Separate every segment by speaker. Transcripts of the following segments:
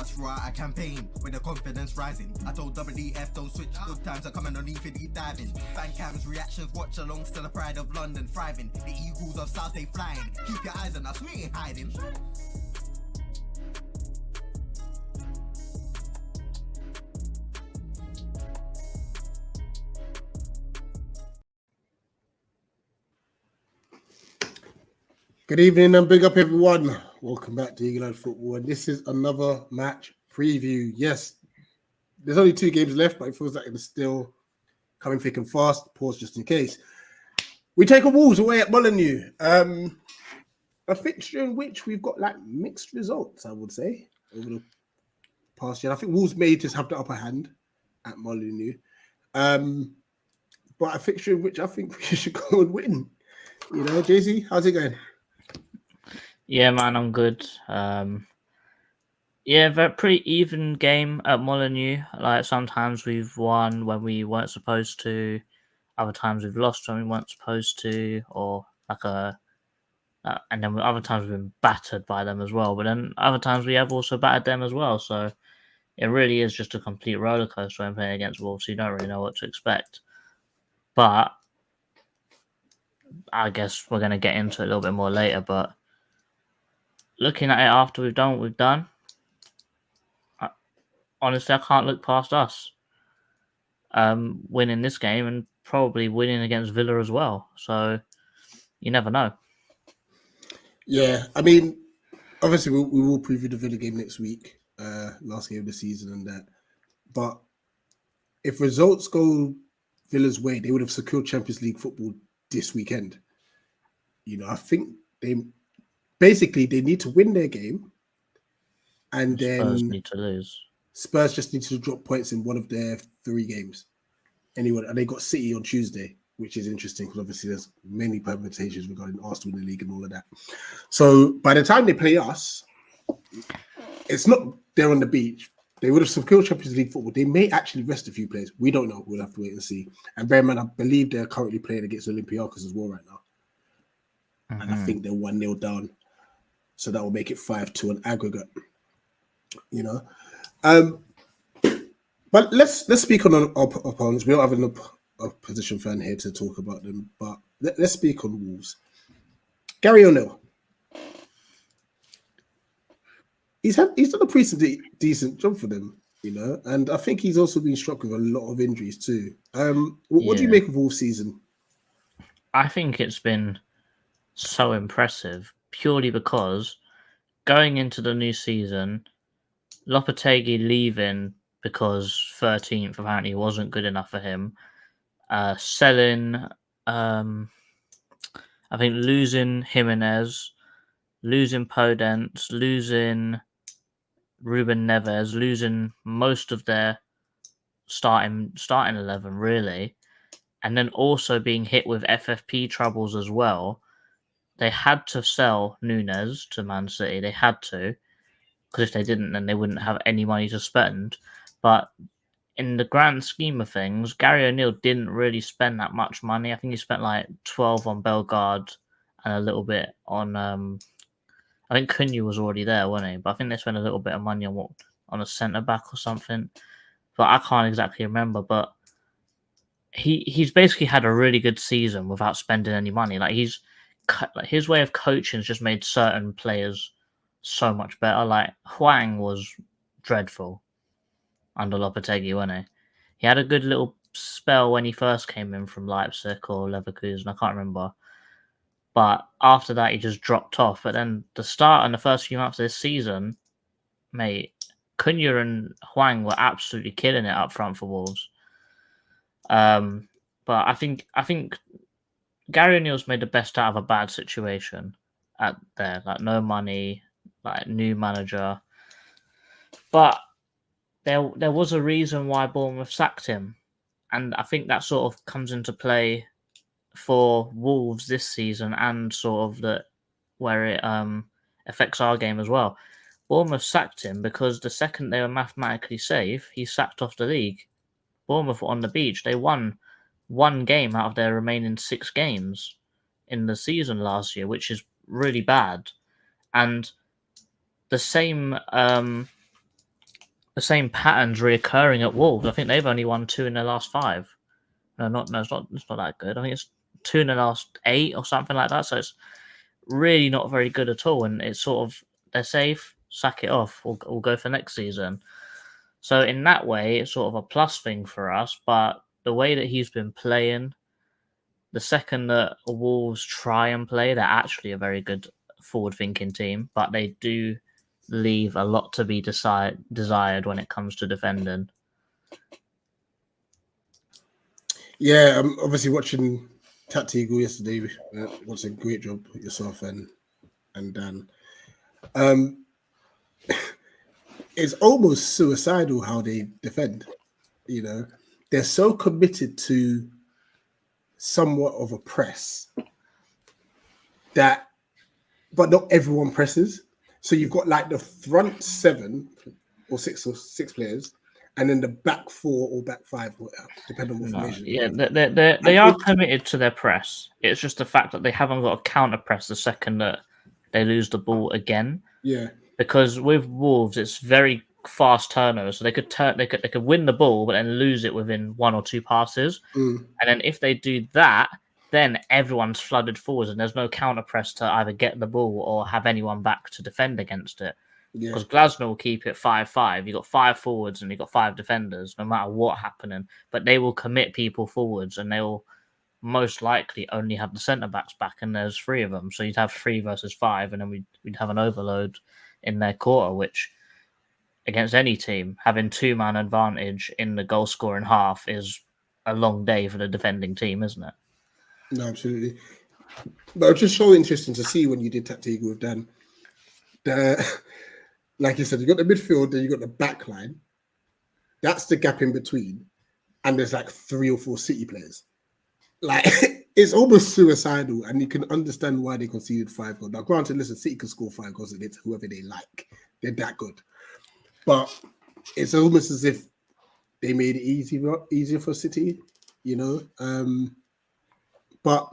Speaker 1: march throughout a campaign with the confidence rising. I told WDF don't switch, good times are coming on infinity diving. Fan cams, reactions, watch alongs to the pride of London thriving. The Eagles of South they flying. Keep your eyes on us, we ain't hiding.
Speaker 2: Good evening and big up everyone. Welcome back to Eagle Eye Football. And this is another match preview. Yes, there's only 2 games left, but it feels like it's still coming thick and fast. Pause just in case. We take a Wolves away at Molyneux. A fixture in which we've got like mixed results, I would say, over the past year. I think Wolves may just have the upper hand at Molyneux. But a fixture in which I think we should go and win. You know, JC, how's it going?
Speaker 3: Yeah, man, I'm good. Pretty even game at Molyneux. Like sometimes we've won when we weren't supposed to. Other times we've lost when we weren't supposed to, or and then other times we've been battered by them as well. But then other times we have also battered them as well. So it really is just a complete roller coaster when playing against Wolves. So you don't really know what to expect. But I guess we're going to get into it a little bit more later. But looking at it after we've done what we've done, honestly, I can't look past us winning this game and probably winning against Villa as well. So you never know.
Speaker 2: Yeah, I mean, obviously we will preview the Villa game next week, last game of the season and that. But if results go Villa's way, they would have secured Champions League football this weekend. You know, I think they need to win their game, and
Speaker 3: Spurs
Speaker 2: then
Speaker 3: need to lose.
Speaker 2: Spurs just need to drop points in one of their 3 games. Anyway, and they got City on Tuesday, which is interesting because obviously there's many permutations regarding Arsenal in the league and all of that. So by the time they play us, it's not they're on the beach. They would have secured Champions League football. They may actually rest a few players. We don't know. We'll have to wait and see. And bear in mind, I believe they're currently playing against Olympiacos as well right now. Mm-hmm. And I think they're 1-0 down. So that will make it 5-2 on aggregate. You know? But let's speak on our opponents. We don't have an opposition fan here to talk about them, but let's speak on Wolves. Gary O'Neill. He's done a pretty decent job for them, you know, and I think he's also been struck with a lot of injuries too. What do you make of Wolves' season?
Speaker 3: I think it's been so impressive purely because going into the new season, Lopetegui leaving because 13th apparently wasn't good enough for him. Selling, I think losing Jimenez, losing Podence, losing Ruben Neves, losing most of their starting 11 really, and then also being hit with FFP troubles as well. They had to sell Núñez to Man City. They had to, because if they didn't, then they wouldn't have any money to spend. But in the grand scheme of things, Gary O'Neill didn't really spend that much money. I think he spent like 12 on Bellegarde and a little bit on. I think Cunha was already there, wasn't he? But I think they spent a little bit of money on a centre back or something. But I can't exactly remember. But he's basically had a really good season without spending any money. Like his way of coaching has just made certain players so much better. Like Hwang was dreadful under Lopetegui, wasn't he? He had a good little spell when he first came in from Leipzig or Leverkusen, I can't remember. But after that, he just dropped off. But then the start and the first few months of this season, mate, Cunha and Hwang were absolutely killing it up front for Wolves. But I think Gary O'Neill's made the best out of a bad situation at there. Like no money, like new manager. But there was a reason why Bournemouth sacked him. And I think that sort of comes into play for Wolves this season and sort of where it affects our game as well. Bournemouth sacked him because the second they were mathematically safe, he sacked off the league. Bournemouth were on the beach. They won 1 game out of their remaining 6 games in the season last year, which is really bad. And the same the same patterns reoccurring at Wolves. I think they've only won 2 in their last 5. No, it's not that good. I think it's 2 in the last 8 or something like that. So it's really not very good at all. And it's sort of, they're safe, sack it off, or go for next season. So in that way, it's sort of a plus thing for us. But the way that he's been playing, the second that Wolves try and play, they're actually a very good forward-thinking team, but they do leave a lot to be desired when it comes to defending.
Speaker 2: Yeah, I'm obviously watching Tactical yesterday. Was a great job yourself and Dan. It's almost suicidal how they defend. You know, they're so committed to somewhat of a press that, but not everyone presses. So you've got like the front 7 or 6 players, and then the back 4 or back 5, depending on what formation.
Speaker 3: Yeah, they are committed to their press. It's just the fact that they haven't got a counter press the second that they lose the ball again.
Speaker 2: Yeah,
Speaker 3: because with Wolves, it's very fast turnover, so they could win the ball, but then lose it within 1 or 2 passes. And then if they do that, then everyone's flooded forwards, and there's no counter press to either get the ball or have anyone back to defend against it. Because Glasgow will keep it 5-5. You've got 5 forwards and you've got 5 defenders, no matter what happening. But they will commit people forwards, and they will most likely only have the centre backs back, and there's 3 of them. So you'd have 3 versus 5, and then we'd have an overload in their quarter, which against any team, having 2-man advantage in the goal scoring half is a long day for the defending team, isn't it?
Speaker 2: No, absolutely. But it's just so interesting to see when you did Tactical with Dan. Like you said, you got the midfield, then you got the back line. That's the gap in between. And there's like 3 or 4 City players. Like, it's almost suicidal, and you can understand why they conceded 5 goals. Now, granted, listen, City can score 5 goals against whoever they like. They're that good. But it's almost as if they made it easier for City, you know. But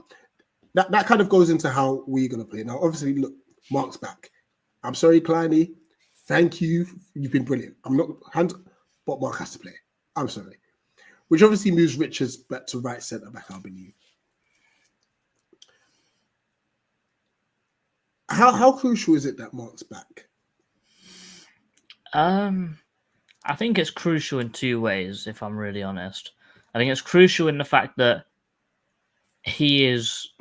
Speaker 2: that kind of goes into how we're going to play. Now, obviously, look, Mark's back. I'm sorry, Kleiny. Thank you. You've been brilliant. I'm not, but Mark has to play. I'm sorry. Which obviously moves Richards back to right centre back, I believe. How crucial is it that Mark's back?
Speaker 3: I think it's crucial in 2 ways, if I'm really honest. I think it's crucial in the fact that he is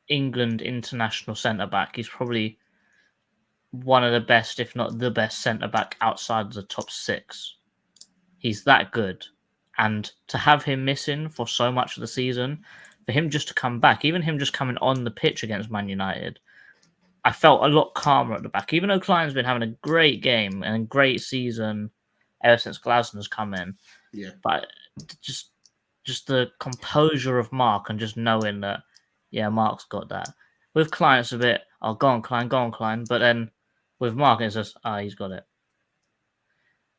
Speaker 3: England international centre back. He's probably one of the best, if not the best, centre back outside the top 6. He's that good, and to have him missing for so much of the season, for him just to come back, even him just coming on the pitch against Man United, I felt a lot calmer at the back. Even though Klein's been having a great game and a great season ever since Glasnow's come in,
Speaker 2: yeah,
Speaker 3: but just the composure of Mark and just knowing that, yeah, Mark's got that. With Klein, it's a bit, oh, go on, Klein. But then with Mark, it's just, he's got it.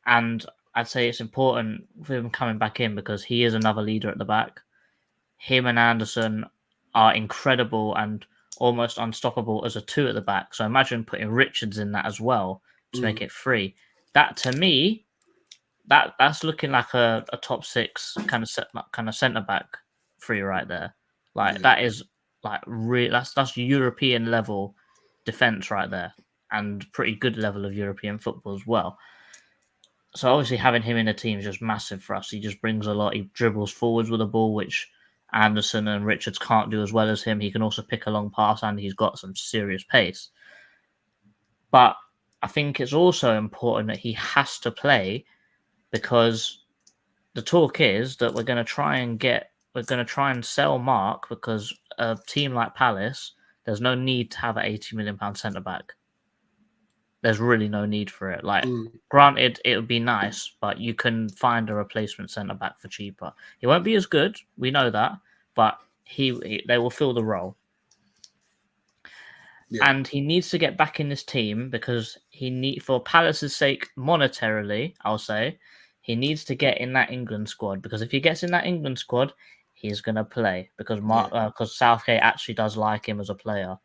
Speaker 3: And I'd say it's important for him coming back in because he is another leader at the back. Him and Anderson are incredible and almost unstoppable as a 2 at the back. So imagine putting Richards in that as well to make it 3. That, to me, that's looking like a top 6 kind of centre back 3 right there. Like that is like that's European level defense right there, and pretty good level of European football as well. So obviously having him in the team is just massive for us. He just brings a lot. He dribbles forwards with the ball, which Anderson and Richards can't do as well as him. He can also pick a long pass, and he's got some serious pace. But I think it's also important that he has to play, because the talk is that we're going to try and sell Mark, because a team like Palace, there's no need to have an £80 million centre back. There's really no need for it. Like, granted, it would be nice, but you can find a replacement centre back for cheaper. He won't be as good, we know that, but they will fill the role. Yeah. And he needs to get back in this team because for Palace's sake, monetarily, I'll say, he needs to get in that England squad, because if he gets in that England squad, he's going to play, because Southgate actually does like him as a player.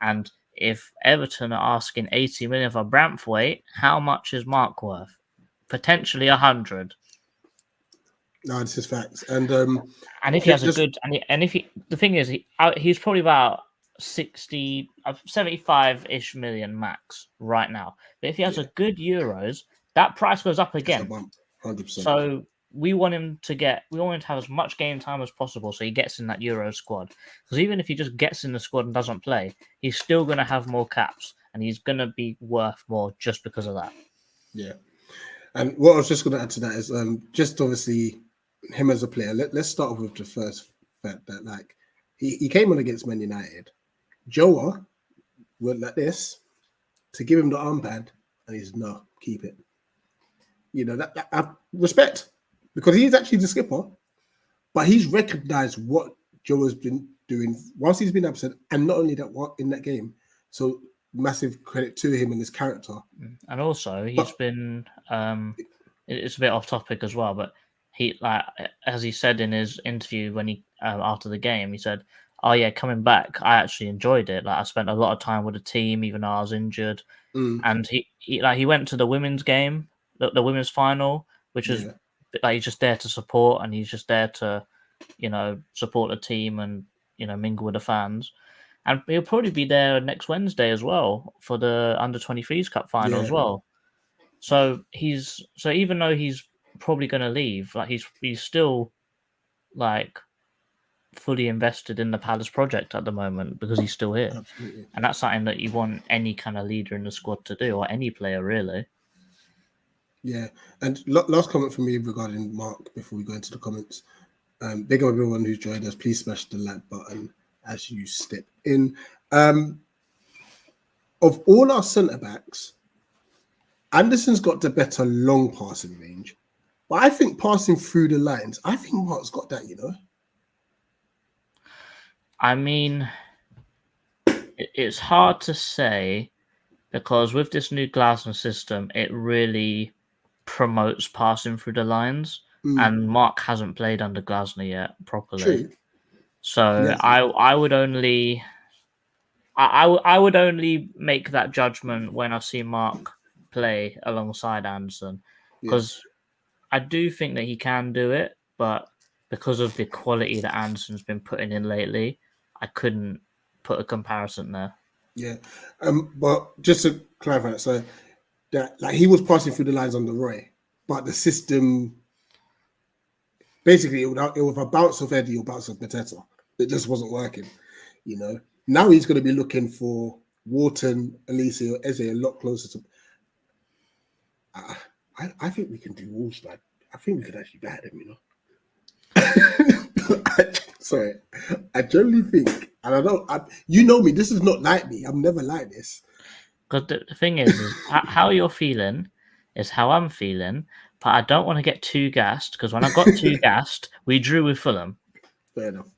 Speaker 3: And if Everton are asking 80 million for Braithwaite, how much is Mark worth? Potentially 100.
Speaker 2: No, this is facts. And
Speaker 3: if he has a good, and if he, the thing is, he's probably about 60, 75-ish million max right now. But if he has a good Euros, that price goes up again.
Speaker 2: 100%.
Speaker 3: So we want him to have as much game time as possible, so he gets in that Euro squad. Because even if he just gets in the squad and doesn't play, he's still going to have more caps, and he's going to be worth more just because of that.
Speaker 2: Yeah. And what I was just going to add to that is just obviously him as a player. Let's start with the first fact that like he came on against Man United. Joa went like this to give him the armband, and he's no, keep it. You know that I respect, because he's actually the skipper, but he's recognised what Joa's been doing whilst he's been absent, and not only that, what in that game. So massive credit to him and his character.
Speaker 3: And also, he's been. It's a bit off topic as well, but he, like, as he said in his interview when he after the game, he said, "Oh yeah, coming back, I actually enjoyed it. Like, I spent a lot of time with the team, even though I was injured." And he went to the women's game, the women's final, which is like he's just there to support, and he's just there to, support the team and mingle with the fans. And he'll probably be there next Wednesday as well for the under-23s Cup final as well. So even though he's probably going to leave, like he's still like fully invested in the Palace project at the moment because he's still here.
Speaker 2: Absolutely.
Speaker 3: And that's something that you want any kind of leader in the squad to do, or any player really.
Speaker 2: Yeah, and last comment from me regarding Mark before we go into the comments. Big up everyone who's joined us. Please smash the like button as you step in. Of all our centre backs, Anderson's got the better long passing range, but I think passing through the lines, I think Mark's got that.
Speaker 3: I mean, it's hard to say because with this new Glasner system, it really promotes passing through the lines, and Mark hasn't played under Glasner yet properly.
Speaker 2: True.
Speaker 3: So I would only I would only make that judgment when I see Mark play alongside Anderson, because I do think that he can do it, but because of the quality that Anderson's been putting in lately, I couldn't put a comparison there.
Speaker 2: Yeah, but just to clarify, so that like he was passing through the lines on the Roy, but the system basically it was a bounce of Eddie or bounce of Mateta. It just wasn't working, Now he's going to be looking for Wharton, Elise, or Eze a lot closer to. I think we can do Wolves, man. I think we could actually bat them, Sorry, I generally think, and I don't. You know me. This is not like me. I'm never like this.
Speaker 3: Because the thing is how you're feeling is how I'm feeling, but I don't want to get too gassed, because when I got too gassed, we drew with Fulham.
Speaker 2: Fair enough.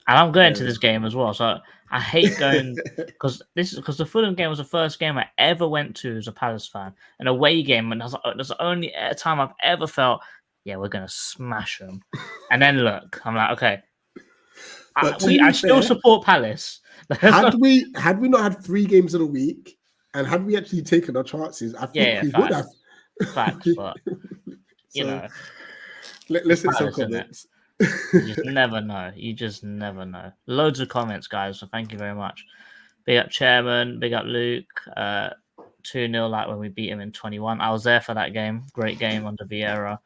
Speaker 3: And I'm going to this game as well, so I hate going because the Fulham game was the first game I ever went to as a Palace fan, an away game, and that's the only time I've ever felt, yeah, we're gonna smash them. And then look, I'm like, okay, I still support Palace.
Speaker 2: Had we not had 3 games in a week, and had we actually taken our chances, I think we would have.
Speaker 3: Facts, but
Speaker 2: let's hit some comments.
Speaker 3: You just never know. You just never know. Loads of comments, guys. So thank you very much. Big up Chairman. Big up Luke. 2-0 like when we beat him in 21. I was there for that game. Great game under Vieira.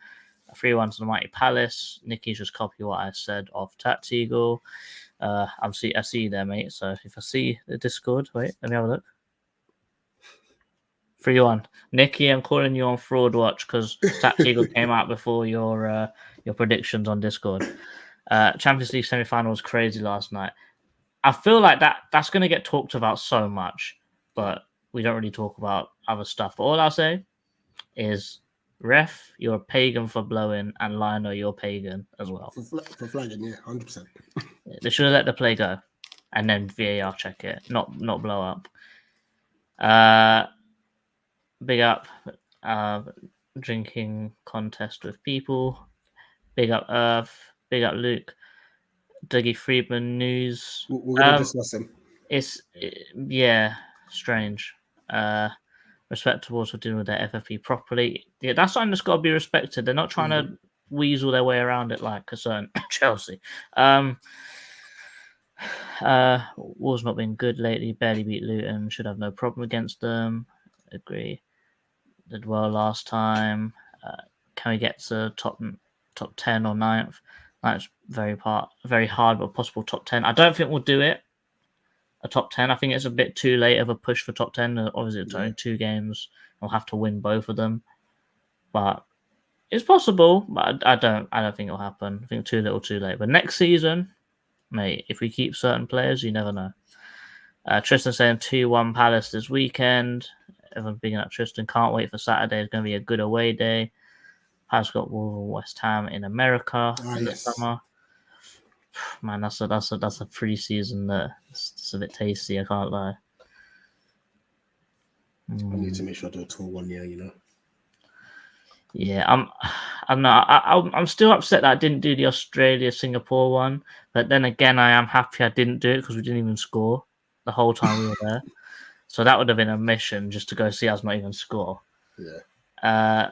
Speaker 3: 3-1 to the Mighty Palace. Nicky's just copy what I said off Tats Eagle. I see you there, mate. So if I see the Discord, wait, let me have a look. 3-1. Nicky, I'm calling you on Fraud Watch because Tats Eagle came out before your predictions on Discord. Champions League semi-final was crazy last night. I feel like that's going to get talked about so much, but we don't really talk about other stuff. But all I'll say is, ref, you're a pagan for blowing, and Lionel, you're pagan as well.
Speaker 2: For flagging, yeah, 100%.
Speaker 3: They should have let the play go, and then VAR check it, not blow up. Big up drinking contest with people. Big up Earth. Big up Luke. Dougie Friedman news.
Speaker 2: We're going to discuss him.
Speaker 3: Yeah, strange. Respect towards for dealing with their FFP properly. Yeah, that's something that's got to be respected. They're not trying to weasel their way around it like a certain Chelsea. Wolves not been good lately. Barely beat Luton. Should have no problem against them. Agree. Did well last time. Can we get to top 10 or 9th? That's very hard, but possible top 10. I don't think we'll do it. A top 10. I think it's a bit too late of a push for top 10. Obviously, it's only 2 games. We'll have to win both of them, but it's possible. But I don't think it'll happen. I think too little, too late. But next season, mate, if we keep certain players, you never know. Tristan saying 2-1 Palace this weekend. Everyone's bigging up Tristan. Can't wait for Saturday. It's going to be a good away day. Palace got Wolves West Ham in America in the summer. Man, that's a pre-season that's a bit tasty. I can't lie.
Speaker 2: I need to make sure I do a tour 1 year.
Speaker 3: Yeah, I'm still upset that I didn't do the Australia-Singapore one, but then again, I am happy I didn't do it because we didn't even score the whole time we were there. So that would have been a mission just to go see us not even score.
Speaker 2: Yeah.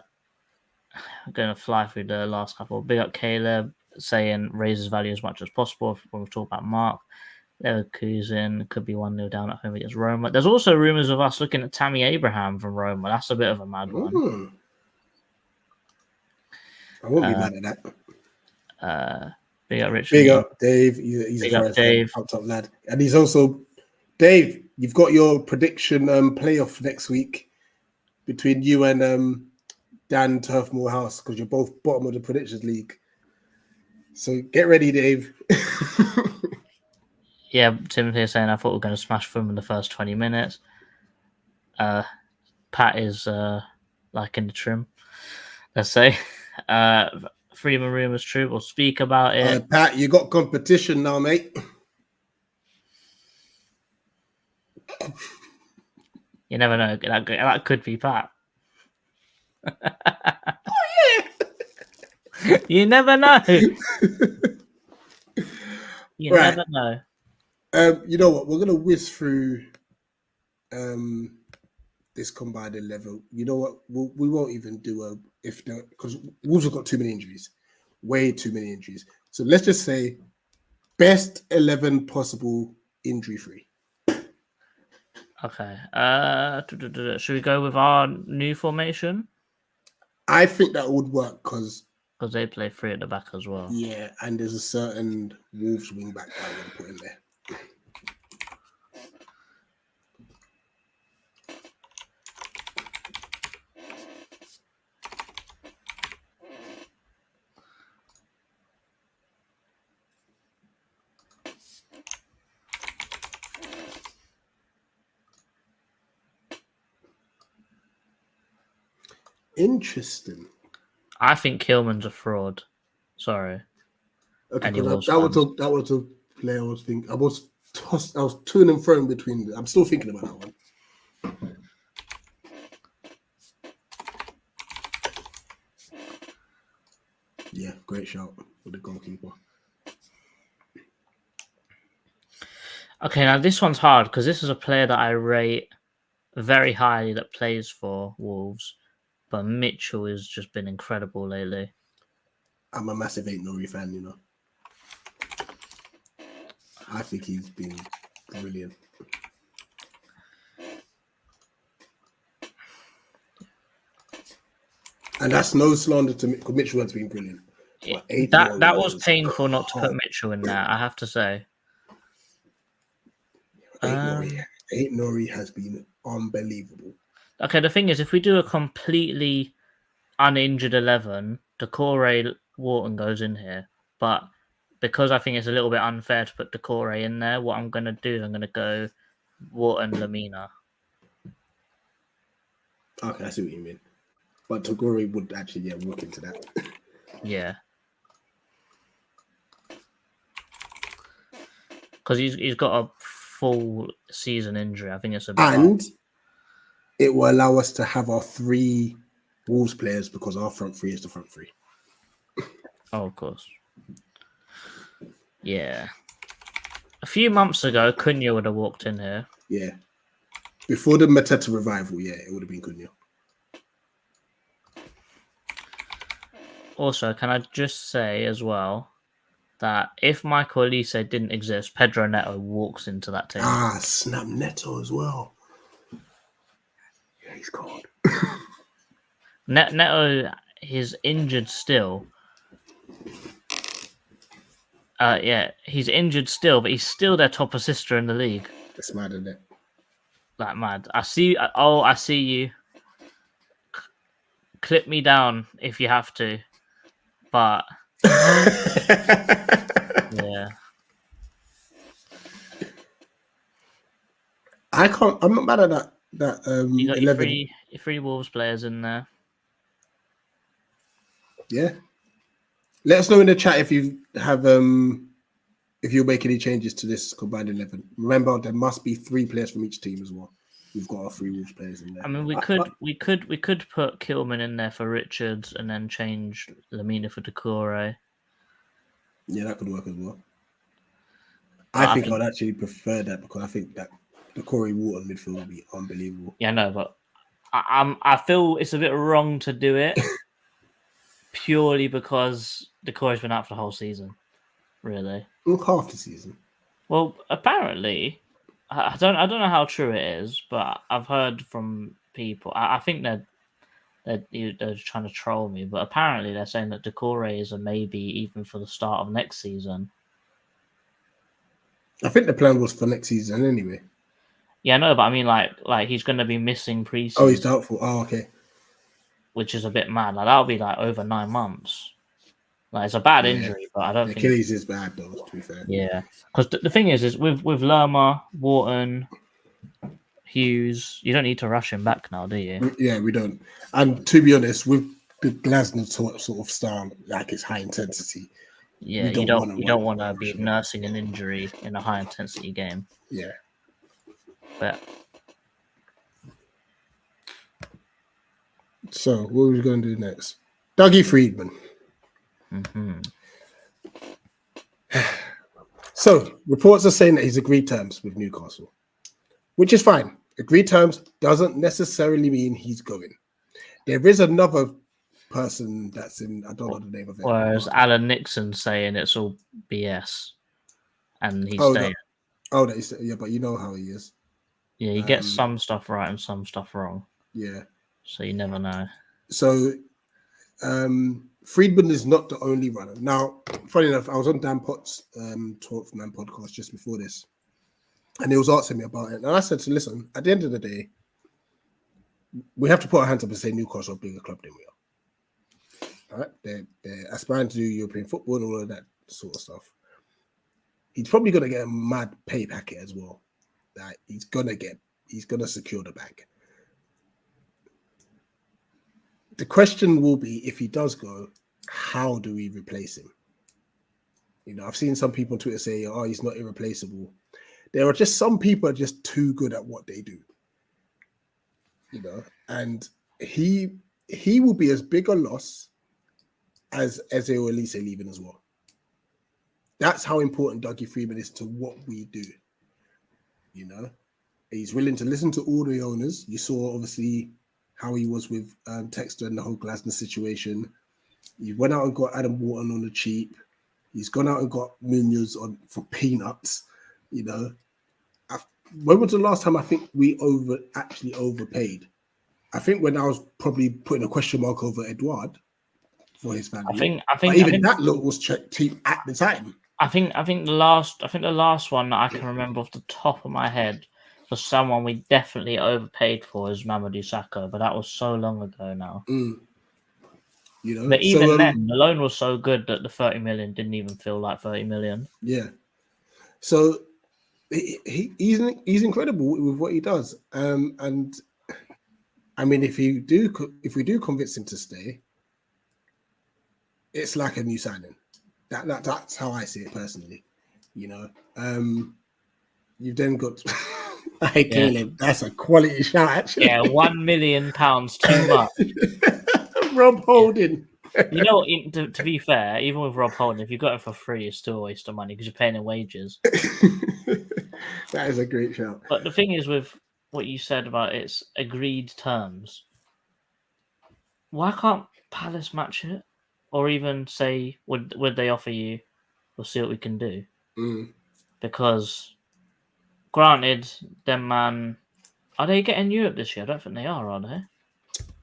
Speaker 3: I'm going to fly through the last couple. Big up Caleb saying raise his value as much as possible when we talk about Mark. Leverkusen could be 1-0 down at home against Roma. There's also rumours of us looking at Tammy Abraham from Roma. That's a bit of a mad one.
Speaker 2: I won't be mad at
Speaker 3: that. Big up Richard.
Speaker 2: Big up Dave. He's
Speaker 3: big
Speaker 2: a
Speaker 3: up Dave.
Speaker 2: Top lad. And he's also Dave. You've got your prediction playoff next week between you and Dan Turfmoor House because you're both bottom of the predictions league. So get ready, Dave.
Speaker 3: Yeah, Tim here saying I thought we were going to smash them in the first 20 minutes. Pat is like in the trim, let's say. Freeman Rumours true. We'll speak about it.
Speaker 2: Pat, you got competition now, mate.
Speaker 3: You never know. That could be Pat. You never know. You never know.
Speaker 2: You know what? We're gonna whiz through this combined 11. You know what? We won't even do because Wolves have got too many injuries, way too many injuries. So let's just say best 11 possible injury free.
Speaker 3: Okay. Should we go with our new formation?
Speaker 2: I think that would work because
Speaker 3: they play 3 at the back as well.
Speaker 2: Yeah, and there's a certain Wolves wing back that I'm going to put in there. Interesting.
Speaker 3: I think Kilman's a fraud. Sorry.
Speaker 2: Okay, that was a player I was thinking. I was to and fro between. I'm still thinking about that one. Yeah, great shout for the goalkeeper.
Speaker 3: Okay, now this one's hard because this is a player that I rate very highly that plays for Wolves, but Mitchell has just been incredible lately.
Speaker 2: I'm a massive Ain't-Nori fan, you know. I think he's been brilliant. And that's no slander to Mitchell. Mitchell has been brilliant.
Speaker 3: That was painful not to put Mitchell in there, I have to say.
Speaker 2: Ain't-Nori has been unbelievable.
Speaker 3: Okay, the thing is, if we do a completely uninjured 11, Decore Wharton goes in here. But because I think it's a little bit unfair to put Decore in there, what I'm going to do is I'm going to go Wharton Lamina.
Speaker 2: Okay, I see what you mean. But Decore would actually, walk into that.
Speaker 3: Yeah. Because he's got a full season injury. I think it's a bit
Speaker 2: and it will allow us to have our 3 Wolves players because our front 3 is the front 3.
Speaker 3: Oh, of course. Yeah. A few months ago, Cunha would have walked in here.
Speaker 2: Yeah. Before the Mateta revival, yeah, it would have been Cunha.
Speaker 3: Also, can I just say as well that if Michael Elise didn't exist, Pedro Neto walks into that team.
Speaker 2: Ah, snap Neto as well. Yeah, he's cold.
Speaker 3: Neto is injured still. Yeah, he's injured still, but he's still their top assister in the league.
Speaker 2: That's mad, isn't it?
Speaker 3: Like mad. I see. Oh, I see you. Clip me down if you have to, but yeah.
Speaker 2: I can't. I'm not mad at that.
Speaker 3: You got
Speaker 2: 11.
Speaker 3: your three Wolves players in there.
Speaker 2: Yeah. Let us know in the chat if you have if you'll make any changes to this combined 11. Remember, there must be 3 players from each team as well. We've got our 3 Wolves players in there.
Speaker 3: I mean, we could put Kilman in there for Richards and then change Lamina for Decore.
Speaker 2: Yeah, that could work as well. I think I'd actually prefer that because I think that the Corey Wharton midfield would be unbelievable.
Speaker 3: Yeah, no, but I feel it's a bit wrong to do it purely because Decore's been out for the whole season. Really?
Speaker 2: Look, half the season.
Speaker 3: Well, apparently, I don't know how true it is, but I've heard from people. I think they're trying to troll me, but apparently they're saying that Decore is a maybe even for the start of next season.
Speaker 2: I think the plan was for next season anyway.
Speaker 3: Yeah, no, but I mean, like he's going to be missing preseason.
Speaker 2: Oh, he's doubtful. Oh, okay.
Speaker 3: Which is a bit mad. Like that'll be like over 9 months. Like it's a bad injury, but I don't think
Speaker 2: Achilles is bad though. To be fair.
Speaker 3: Yeah, because the thing is with Lerma, Wharton, Hughes, you don't need to rush him back now, do you?
Speaker 2: Yeah, we don't. And to be honest, with the Glasgow sort of style, like it's high intensity.
Speaker 3: Yeah, you don't want to be nursing an injury in a high intensity game.
Speaker 2: Yeah.
Speaker 3: But
Speaker 2: so what are we going to do next? Dougie Friedman.
Speaker 3: Mm-hmm.
Speaker 2: So reports are saying that he's agreed terms with Newcastle, which is fine. Agreed terms doesn't necessarily mean he's going. There is another person that's in, I don't know the name of it.
Speaker 3: Whereas Alan Nixon saying it's all BS and he's staying.
Speaker 2: No. Yeah, but you know how he is.
Speaker 3: Yeah, he gets some stuff right and some stuff wrong.
Speaker 2: Yeah.
Speaker 3: So you never know.
Speaker 2: So Friedman is not the only runner. Now, funny enough, I was on Dan Potts' 12th Man podcast just before this, and he was asking me about it. And I said to listen, at the end of the day, we have to put our hands up and say Newcastle are a bigger club than we are. All right? They're aspiring to do European football and all of that sort of stuff. He's probably going to get a mad pay packet as well. That he's going to secure the bag. The question will be, if he does go, how do we replace him? You know, I've seen some people on Twitter say, oh, he's not irreplaceable. There are just some people are just too good at what they do. You know, and he will be as big a loss as Eze or Elise leaving as well. That's how important Dougie Freeman is to what we do. You know, he's willing to listen to all the owners. You saw obviously how he was with Textor and the whole Glasner situation. He went out and got Adam Wharton on the cheap. He's gone out and got Munoz for peanuts. You know, when was the last time I think we actually overpaid? I think when I was probably putting a question mark over Edouard for his value. I think that look was cheap at the time.
Speaker 3: I think the last one that I can remember off the top of my head for someone we definitely overpaid for is Mamadou Sakho, but that was so long ago now.
Speaker 2: You know,
Speaker 3: but even then, the loan was so good that the 30 million didn't even feel like 30 million.
Speaker 2: Yeah. So he's incredible with what he does. And I mean, if we do convince him to stay, it's like a new signing. That's how I see it personally. You know, you've then got. I kill him. That's a quality shot, actually.
Speaker 3: Yeah, £1 million too much.
Speaker 2: Rob Holding.
Speaker 3: You know, to be fair, even with Rob Holding, if you got him for free, it's still a waste of money because you're paying him wages.
Speaker 2: That is a great shout.
Speaker 3: But the thing is, with what you said about its agreed terms, why can't Palace match it, or even say would they offer you? We'll see what we can do.
Speaker 2: Mm.
Speaker 3: Because, granted, them man, are they getting Europe this year? I don't think they are they?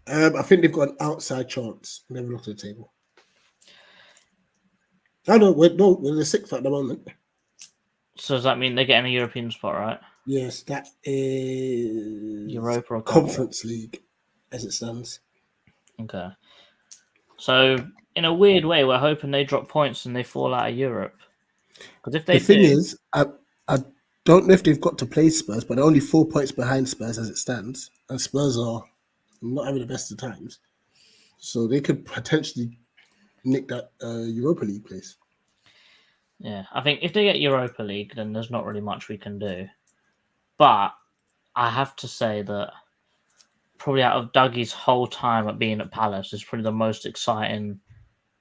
Speaker 2: I think they've got an outside chance. Never looked at the table. Oh no, we're the sixth at the moment.
Speaker 3: So does that mean they're getting a European spot, right?
Speaker 2: Yes, that is
Speaker 3: Europa or
Speaker 2: Conference League, as it stands.
Speaker 3: Okay. So in a weird way, we're hoping they drop points and they fall out of Europe. Because if they
Speaker 2: The thing is, I don't know if they've got to play Spurs, but they're only 4 points behind Spurs as it stands, and Spurs are not having the best of times, so they could potentially nick that Europa League place.
Speaker 3: Yeah, I think if they get Europa League, then there's not really much we can do. But I have to say that probably out of Dougie's whole time at being at Palace, is probably the most exciting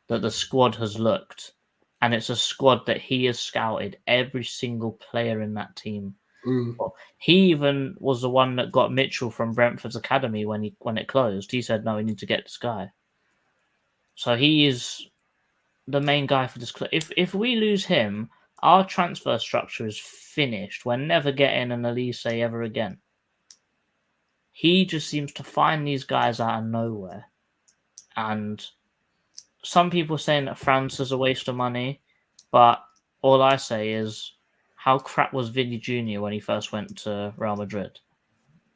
Speaker 3: that the squad has looked. And it's a squad that he has scouted every single player in that team.
Speaker 2: Mm.
Speaker 3: He even was the one that got Mitchell from Brentford's academy when it closed. He said, "No, we need to get this guy." So he is the main guy for this club. If we lose him, our transfer structure is finished. We're never getting an Elise ever again. He just seems to find these guys out of nowhere. And some people saying that France is a waste of money, but all I say is, how crap was Vinny Jr. when he first went to Real Madrid?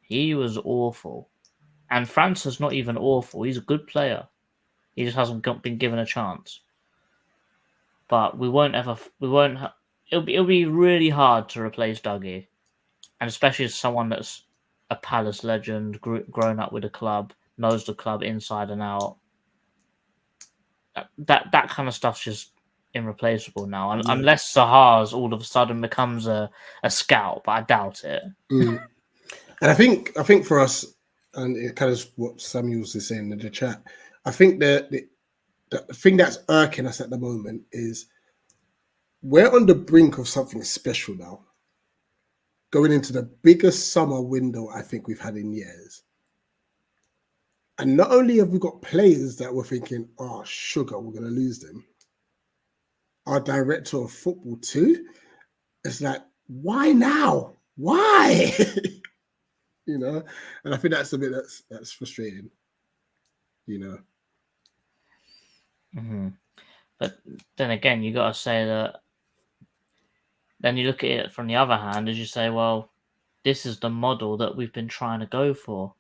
Speaker 3: He was awful. And France is not even awful. He's a good player. He just hasn't been given a chance. But it'll be really hard to replace Dougie. And especially as someone that's a Palace legend, grown up with the club, knows the club inside and out. That kind of stuff's just irreplaceable now, unless Zaha's all of a sudden becomes a scout, but I doubt it.
Speaker 2: Mm. And I think for us, and it kind of what Samuels is saying in the chat, I think the thing that's irking us at the moment is we're on the brink of something special now. Going into the biggest summer window I think we've had in years. And not only have we got players that we're thinking, oh, sugar, we're going to lose them. Our director of football too. It's like, why now? Why? You know? And I think that's a bit that's frustrating. You know?
Speaker 3: Mm-hmm. But then again, you got to say that. Then you look at it from the other hand, as you say, well, this is the model that we've been trying to go for.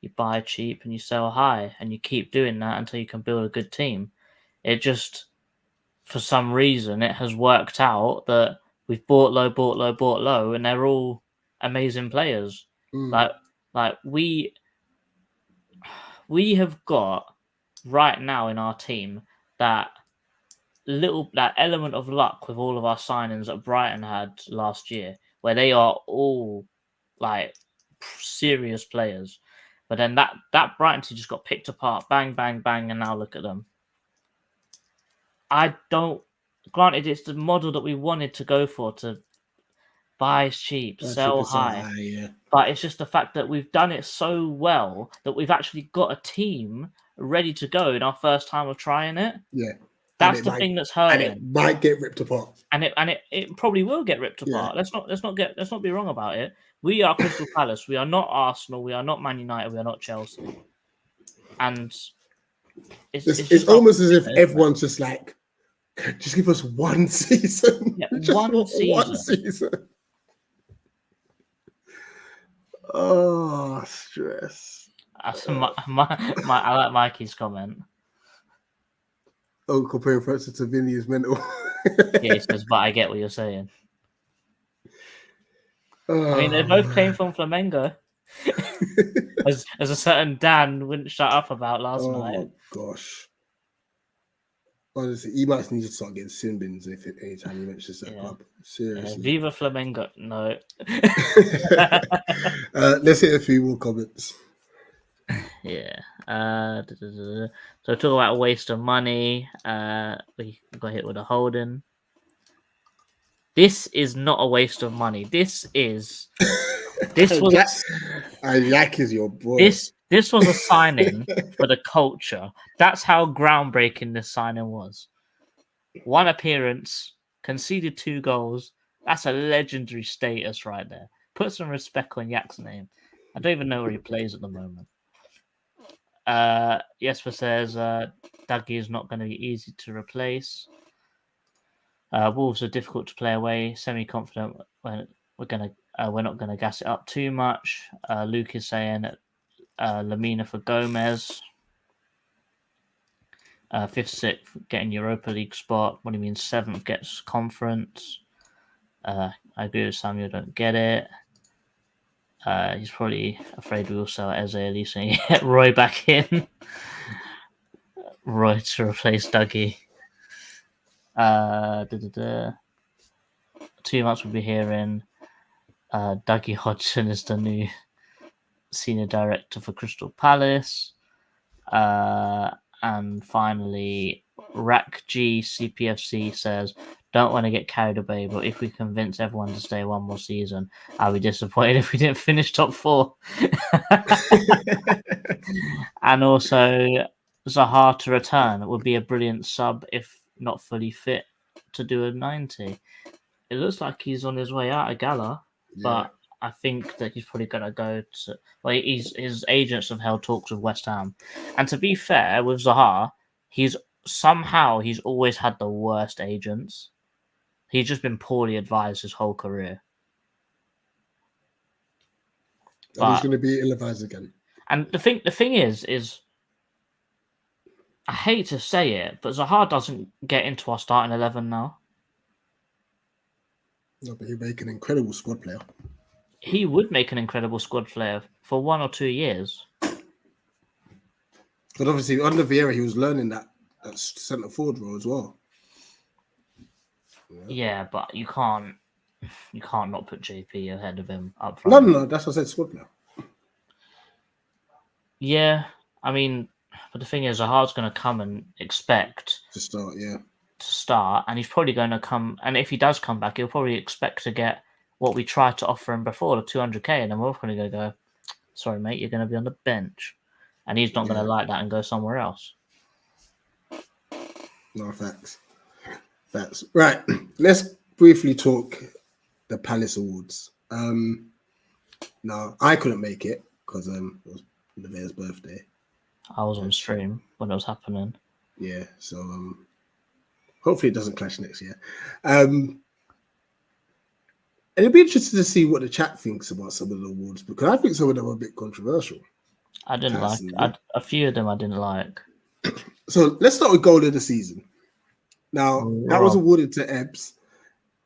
Speaker 3: You buy cheap and you sell high, and you keep doing that until you can build a good team. It just, for some reason, it has worked out that we've bought low, and they're all amazing players.
Speaker 2: Mm.
Speaker 3: Like we have got right now in our team that element of luck with all of our signings that Brighton had last year, where they are all like serious players. But then that Brighton team just got picked apart, bang, bang, bang, and now look at them. Granted, it's the model that we wanted to go for, to buy cheap, sell high.
Speaker 2: Yeah.
Speaker 3: But it's just the fact that we've done it so well that we've actually got a team ready to go in our first time of trying it.
Speaker 2: Yeah.
Speaker 3: That's the thing that's hurting.
Speaker 2: And it might get ripped apart.
Speaker 3: And it probably will get ripped apart.
Speaker 2: Yeah.
Speaker 3: Let's not be wrong about it. We are Crystal Palace. We are not Arsenal. We are not Man United. We are not Chelsea. And it's
Speaker 2: almost as if everyone's just like, just give us one season.
Speaker 3: Yeah,
Speaker 2: one season. Oh, stress.
Speaker 3: I like Mikey's comment.
Speaker 2: Oh, comparing Francis to Vinny is mental.
Speaker 3: Yeah, he says, but I get what you're saying. I mean, they both came from Flamengo. as a certain Dan wouldn't shut up about last night.
Speaker 2: Oh, gosh. Honestly, he might need to start getting sin bins anytime he mentions that club. Seriously.
Speaker 3: Yeah, Viva Flamengo. No.
Speaker 2: Let's hit a few more comments.
Speaker 3: Yeah. So talk about a waste of money. We got hit with a holding. This is not a waste of money. This was
Speaker 2: Jack is your boy.
Speaker 3: this was a signing for the culture. That's how groundbreaking this signing was. One appearance, conceded 2 goals. That's a legendary status right there. Put some respect on Yak's name. I don't even know where he plays at the moment. Jesper says Dougie is not going to be easy to replace. Wolves are difficult to play away. Semi-confident when we're not gonna gas it up too much. Luke is saying Lamina for Gomez. 5th, 6th getting Europa League spot. What do you mean 7th gets conference? I agree with Samuel. Don't get it. He's probably afraid we will sell Eze at least and get Roy back in. Roy to replace Dougie. 2 months we'll be hearing Dougie Hodgson is the new senior director for Crystal Palace. And finally, Rack G CPFC says, don't want to get carried away, but if we convince everyone to stay one more season, I'll be disappointed if we didn't finish top 4. And also, Zaha to return would be a brilliant sub if not fully fit to do a 90. It looks like he's on his way out of Gala, but I think that he's probably going to go to... Well, his agents have held talks with West Ham. And to be fair, with Zaha, he's always had the worst agents. He's just been poorly advised his whole career.
Speaker 2: And he's going to be ill-advised again.
Speaker 3: And the thing is I hate to say it, but Zaha doesn't get into our starting 11 now.
Speaker 2: No, but he'd make an incredible squad player.
Speaker 3: He would make an incredible squad player for 1 or 2 years.
Speaker 2: But obviously, under Vieira, he was learning that centre forward role as well.
Speaker 3: Yeah, but you can't not put JP ahead of him up front.
Speaker 2: No, that's what I said, squad player.
Speaker 3: Yeah, I mean, but the thing is, Zaha's going to come and expect
Speaker 2: to start,
Speaker 3: and he's probably going to come, and if he does come back, he'll probably expect to get what we tried to offer him before, the 200k, and then we're going to go, sorry, mate, you're going to be on the bench. And he's not going to like that and go somewhere else.
Speaker 2: No, facts. Right, let's briefly talk the Palace Awards. Now, I couldn't make it because it was Nevaeh's birthday.
Speaker 3: I was on stream when it was happening.
Speaker 2: Yeah, so hopefully it doesn't clash next year. And it'd be interesting to see what the chat thinks about some of the awards, because I think some of them are a bit controversial.
Speaker 3: I didn't like a few of them. I didn't like.
Speaker 2: So let's start with goal of the season. Now that was awarded to Ebbs.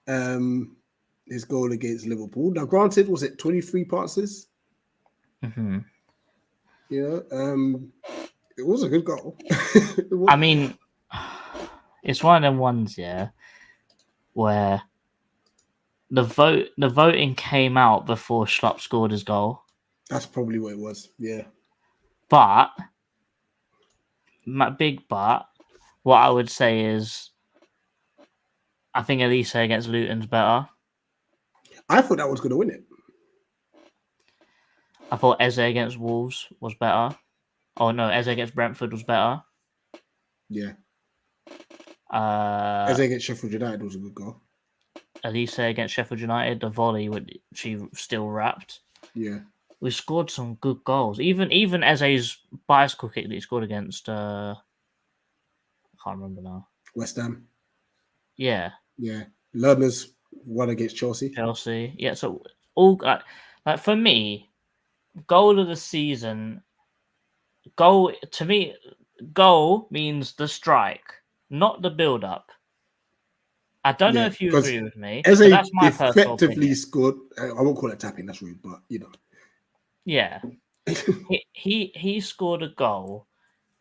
Speaker 2: His goal against Liverpool. Now, granted, was it 23 passes?
Speaker 3: Mm-hmm.
Speaker 2: Yeah, it was a good goal.
Speaker 3: I mean, it's one of them ones, yeah, where the voting came out before Schlupp scored his goal.
Speaker 2: That's probably what it was, yeah.
Speaker 3: But, what I would say is, I think Elise against Luton's better.
Speaker 2: I thought that was going to win it.
Speaker 3: I thought Eze against Wolves was better. Oh no, Eze against Brentford was better.
Speaker 2: Yeah. Eze against Sheffield United was a good goal.
Speaker 3: Elise against Sheffield United, the volley she still wrapped.
Speaker 2: Yeah.
Speaker 3: We scored some good goals. Even Eze's bicycle kick that he scored against I can't remember now.
Speaker 2: West Ham.
Speaker 3: Yeah.
Speaker 2: Yeah. Lerner's one against Chelsea.
Speaker 3: Yeah, so all like for me, goal of the season, goal means the strike, not the build up. I don't know if you agree with me.
Speaker 2: Eze
Speaker 3: that's my
Speaker 2: effectively scored. I won't call it tapping, that's rude, but you know.
Speaker 3: Yeah. he scored a goal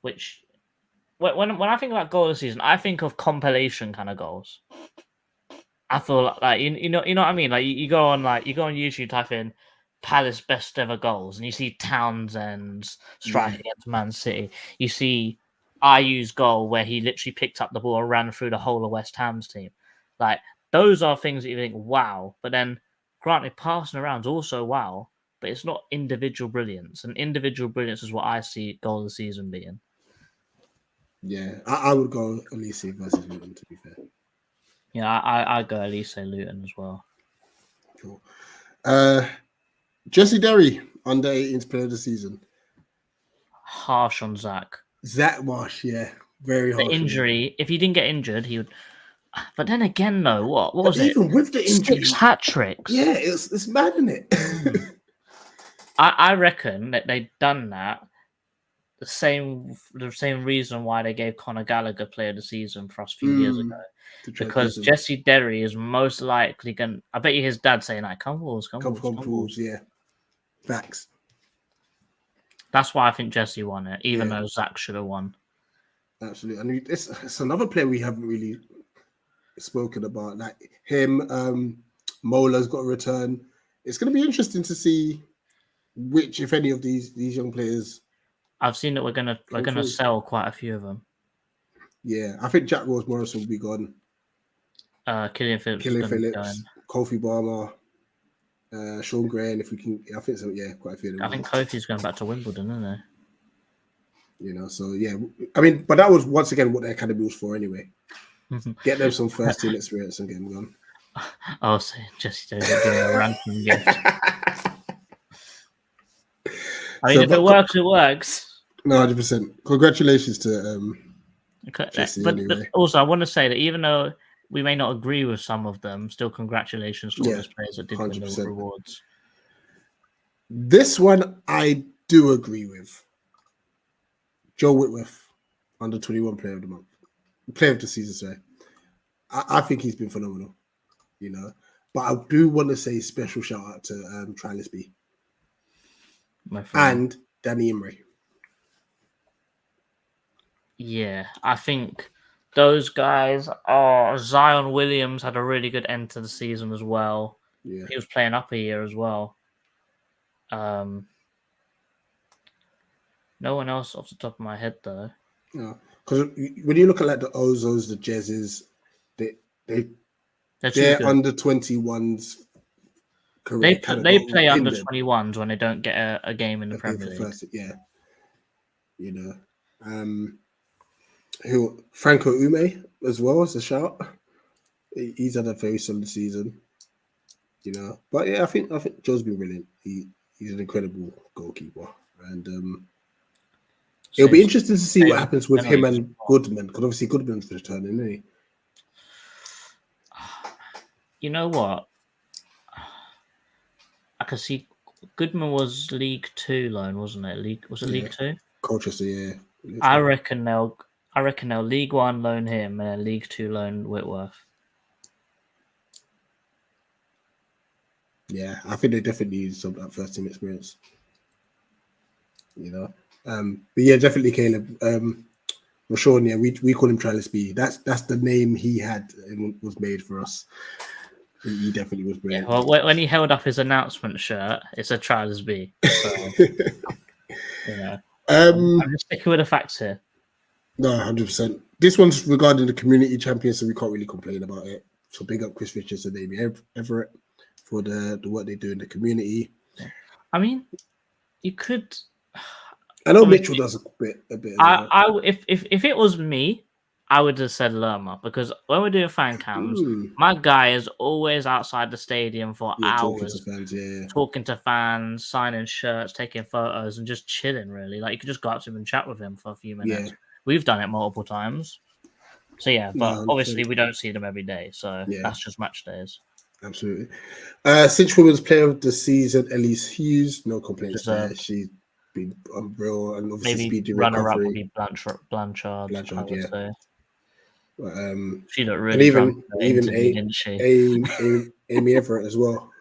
Speaker 3: which when I think about goal of the season, I think of compilation kind of goals. I feel like you know what I mean? Like you go on YouTube, type in Palace best ever goals, and you see Townsend's strike against Man City. You see Ayu's goal where he literally picked up the ball and ran through the whole of West Ham's team. Like, those are things that you think, wow. But then, granted, passing around is also wow, but it's not individual brilliance. And individual brilliance is what I see goal of the season being.
Speaker 2: Yeah, I would go Elise versus Luton, to be fair.
Speaker 3: Yeah, I go Elise Luton as well.
Speaker 2: Cool. Jesse Derry, under 18th player of the season.
Speaker 3: Harsh on Zach.
Speaker 2: Zach Marsh, yeah. Very harsh.
Speaker 3: The injury, if he didn't get injured, he would. But then again, though, what was it?
Speaker 2: Even with the injury,
Speaker 3: 6 hat tricks.
Speaker 2: Yeah, it's mad, isn't it?
Speaker 3: I reckon that they'd done that the same reason why they gave Conor Gallagher player of the season for us a few years ago. Because Jesse Derry is most likely going. I bet you his dad saying like, "Come Wolves, come Wolves."
Speaker 2: Yeah, facts.
Speaker 3: That's why I think Jesse won it, even though Zach should have won.
Speaker 2: Absolutely, I mean, it's another player we haven't really spoken about. Like him, Mola's got a return. It's going to be interesting to see which, if any, of these young players.
Speaker 3: I've seen that we're gonna sell quite a few of them.
Speaker 2: Yeah, I think Jack Rose Morrison will be gone.
Speaker 3: Killian Phillips,
Speaker 2: Kofi Balmer, Sean Gray, and if we can, I think so. Yeah, quite a few of them.
Speaker 3: I think Kofi's going back to Wimbledon, isn't he?
Speaker 2: You know, so yeah, I mean, but that was once again what the academy was for anyway. Get them some first team experience and get them gone.
Speaker 3: Oh, so Jesse Derry doing a ranking gift. I mean, if it works, it works.
Speaker 2: No, 100%. Congratulations to Jesse,
Speaker 3: but
Speaker 2: anyway.
Speaker 3: Also, I want to say that even though we may not agree with some of them, still congratulations to all those players that did win the rewards.
Speaker 2: This one I do agree with. Joe Whitworth, under 21 player of the month, player of the season. Sorry, I think he's been phenomenal. You know, but I do want to say special shout out to Travis B. And Danny Imre.
Speaker 3: Yeah, I think those guys are. Zion Williams had a really good end to the season as well.
Speaker 2: Yeah,
Speaker 3: he was playing up a year as well. No one else off the top of my head though.
Speaker 2: Yeah, because when you look at like the Ozos, the Jezzes, they're under 21s.
Speaker 3: They play under 21s when they don't get a game in the Premier League.
Speaker 2: Yeah, you know, who Franco Ume as well as a shout. He's had a very solid season, you know. But yeah, I think Joe's been brilliant. He's an incredible goalkeeper, and it'll be interesting to see what happens with him and Goodman, because obviously Goodman's returning, isn't he?
Speaker 3: You know what? I can see Goodman was League 2 loan, wasn't it? League 2?
Speaker 2: Colchester, yeah.
Speaker 3: I reckon they'll League 1 loan him and then League 2 loan Whitworth.
Speaker 2: Yeah, I think they definitely need some of that first team experience. You know, but yeah, definitely Caleb. Rashawn, yeah, we call him Travis B. That's the name he had and was made for us. He definitely was brilliant.
Speaker 3: Yeah, well, when he held up his announcement shirt, it said Travis B. So, you know, I'm just sticking with the facts here.
Speaker 2: No, 100%. This one's regarding the community champion, so we can't really complain about it. So big up Chris Richards and Amy Everett for the work they do in the community.
Speaker 3: I mean, you could.
Speaker 2: I know Mitchell does a bit.
Speaker 3: If it was me, I would have said Lerma, because when we're doing fan cams, my guy is always outside the stadium for hours, talking to fans, signing shirts, taking photos, and just chilling. Really, like you could just go up to him and chat with him for a few minutes. Yeah. We've done it multiple times. So yeah, but obviously we don't see them every day, so that's just match days.
Speaker 2: Absolutely. Since Women's Player of the Season, Elise Hughes, no complaints there. She's been unreal, and obviously
Speaker 3: maybe runner-up would be Blanchard.
Speaker 2: Yeah.
Speaker 3: Say.
Speaker 2: But,
Speaker 3: she looked really
Speaker 2: even
Speaker 3: didn't she?
Speaker 2: Amy Everett as well.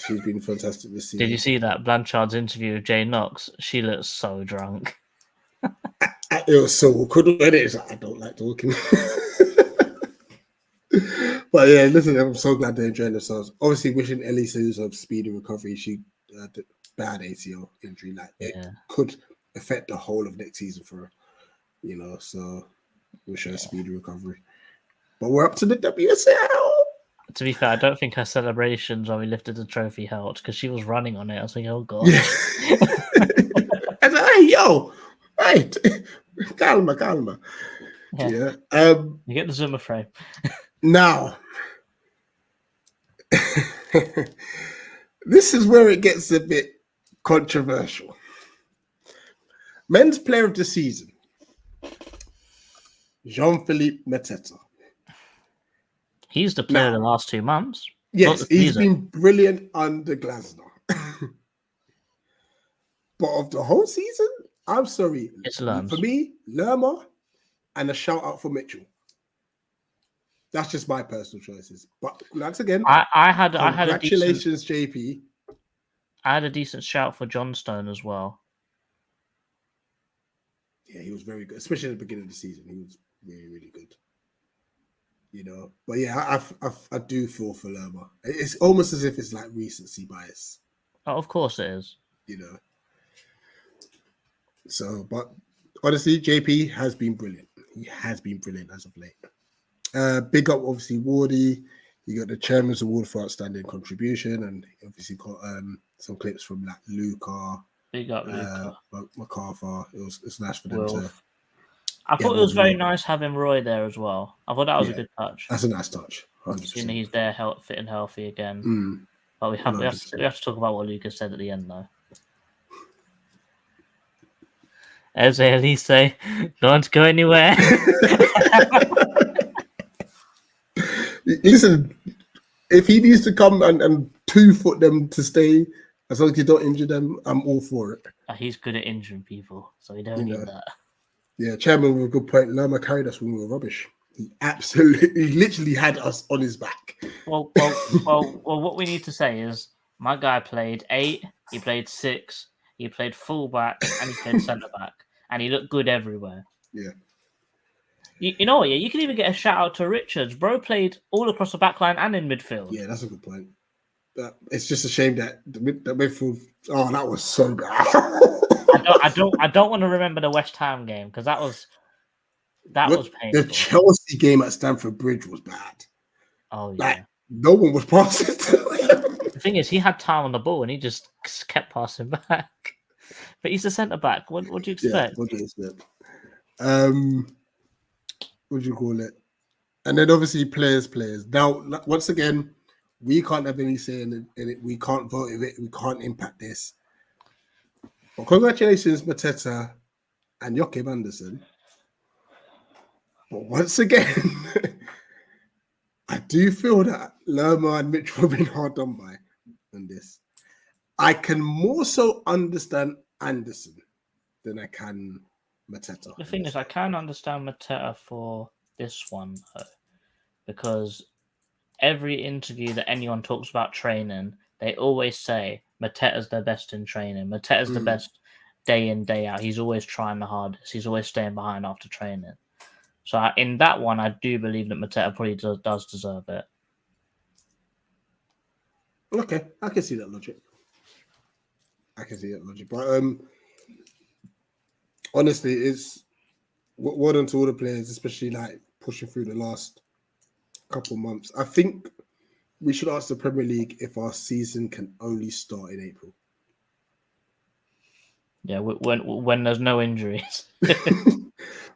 Speaker 2: She's been fantastic this season.
Speaker 3: Did you see that Blanchard's interview with Jay Knox? She looked so drunk.
Speaker 2: It was so awkward. I don't like talking. But yeah, listen, I'm so glad they're enjoying themselves. Obviously, wishing Elise a speedy recovery. She bad ACL injury. Like it
Speaker 3: Yeah.
Speaker 2: could affect the whole of next season for, so we'll show a speedy recovery. But we're up to the WSL.
Speaker 3: To be fair, I don't think her celebrations when we lifted the trophy helped because she was running on it. I was like, oh god.
Speaker 2: Yeah. I said, hey, yo, hey, calma. Yeah.
Speaker 3: You get the Zuma frame.
Speaker 2: Now, this is where it gets a bit controversial. Men's player of the season, Jean-Philippe Mateta.
Speaker 3: He's the player of the last 2 months.
Speaker 2: Yes, he's been brilliant under Glasner. But of the whole season, I'm sorry.
Speaker 3: It's Lerms.
Speaker 2: For me, Lerma and a shout out for Mitchell. That's just my personal choices. But once again, congratulations, JP.
Speaker 3: I had a decent shout for Johnstone as well.
Speaker 2: Yeah, he was very good, especially at the beginning of the season. He was really, really good. But yeah, I do feel for Lerma. It's almost as if it's like recency bias.
Speaker 3: Oh, of course it is.
Speaker 2: So, but honestly, JP has been brilliant. He has been brilliant as of late. Big up, obviously, Wardy. You got the Chairman's Award for Outstanding Contribution, and obviously got some clips from like Luca.
Speaker 3: Big up, Luca.
Speaker 2: MacArthur. It's nice for them to.
Speaker 3: I thought it was very nice having Roy there as well. I thought that was a good touch.
Speaker 2: That's a nice touch. 100%.
Speaker 3: He's there, fit and healthy again. But we have to talk about what Luca said at the end, though. As Elise, don't go anywhere.
Speaker 2: Listen, if he needs to come and 2-foot them to stay, as long as you don't injure them, I'm all for it.
Speaker 3: He's good at injuring people, so he don't need that.
Speaker 2: Yeah, Chairman with a good point. Lerma carried us when we were rubbish. He literally had us on his back.
Speaker 3: Well, what we need to say is my guy played 8, he played 6, he played fullback, and he played centre back, and he looked good everywhere.
Speaker 2: Yeah.
Speaker 3: You know what? Yeah, you can even get a shout out to Richards. Bro played all across the back line and in midfield.
Speaker 2: Yeah, that's a good point. But it's just a shame that the midfield. Oh, that was so bad.
Speaker 3: I don't want to remember the West Ham game because that was painful.
Speaker 2: The Chelsea game at Stamford Bridge was bad.
Speaker 3: Oh yeah,
Speaker 2: like, no one was passing to him.
Speaker 3: The thing is, he had time on the ball and he just kept passing back. But he's a centre back. What do you expect?
Speaker 2: Yeah, what do you expect? What do you call it? And then obviously players. Now, once again, we can't have any say in it. We can't vote with it. We can't impact this. But congratulations, Mateta and Joachim Andersen. But once again, I do feel that Lerma and Mitchell have been hard done by on this. I can more so understand Andersen than I can Mateta.
Speaker 3: The thing is, I can understand Mateta for this one, though, because every interview that anyone talks about training, they always say Mateta's the best in training. Mateta's the best day in, day out. He's always trying the hardest. He's always staying behind after training. So in that one, I do believe that Mateta probably does deserve it.
Speaker 2: Okay, I can see that logic. But honestly, it's well done to all the players, especially like pushing through the last couple months. I think we should ask the Premier League if our season can only start in April.
Speaker 3: Yeah, when there's no injuries.